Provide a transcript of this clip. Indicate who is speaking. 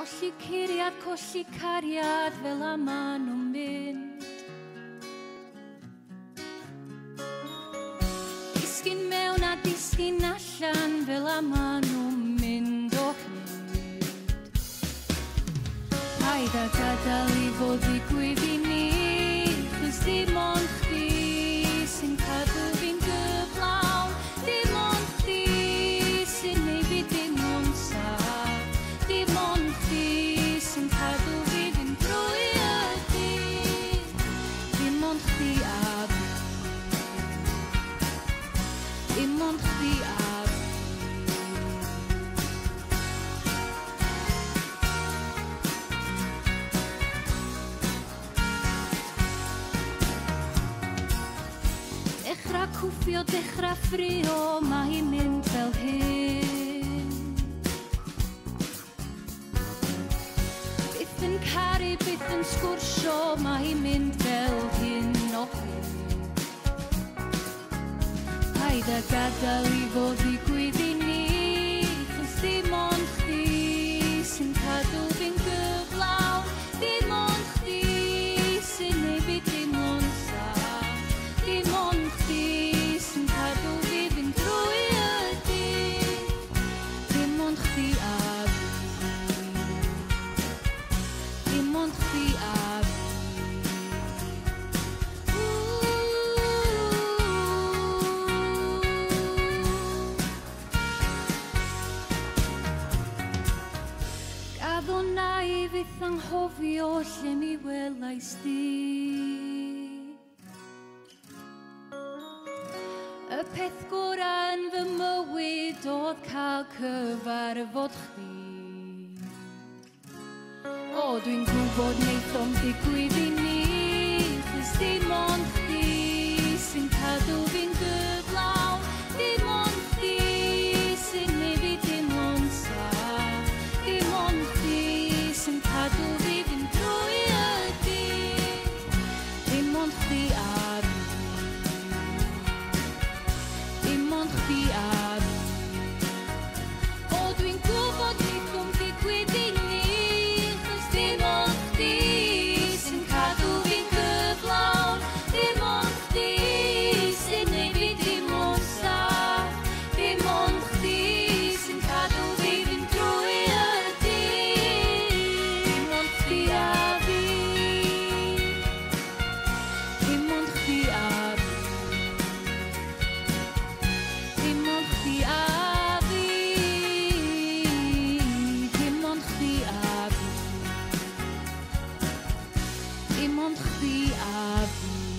Speaker 1: Colli curiad, colli cariad fel a ma nhw'n mynd. Disgyn mewn a disgyn allan fel a ma nhw'n mynd o hyd. Paid a gadael I fod ddigwydd I ni, chos dim ond chdi sy'n cadw fi'n gyflawn. Dim ond chdi sy'n neud fi deimlo'n saff. Dim ond chdi sy'n cadw fi fynd drwy y dydd. Dim ond chdi a fi. Dim ond chdi a fi. Dechra cwffio, dechra ffrio, mae hi'n mynd fel hyn. Byth yn caru, byth yn sgwrsio, mae hi'n mynd fel hyn o hyn. Paid a gadael I fod ddigwydd I ni, chos dim ond chdi sy'n cadw fi'n gyflawn. Dim ond chdi sy'n neud fi deimlo'n saff. Dim ond chdi sy'n cadw fi fynd drwy y dydd. Dim ond chdi a fi. Dim ond chdi a fi. Gaddo na I fyth anghofio lle mi welais di. Y peth gorau yn fy mywyd oedd cael cyfarfod chdi. O, dwi'n gwybod wneith o'n digwydd I ni, chos dim ond chdi sy'n cadw fi'n gyflawn. Dim ond chdi sy'n neud fi deimlo'n saff. Dim ond chdi sy'n cadw fi fynd drwy y dydd. Dim ond chdi a fi. Dim ond chdi a fi. O, dwi'n gwybod wneith o'n digwydd I ni, chos dim ond chdi sy'n cadw fi'n gyflawn. Dim ond chdi sy'n neud fi deimlo'n saff. Dim ond chdi sy'n cadw fi fynd drwy y dydd. Dim ond chdi a fi. Dim ond chdi a fi. Dim ond chdi a fi. Dim ond chdi a fi. Dim ond chdi a fi.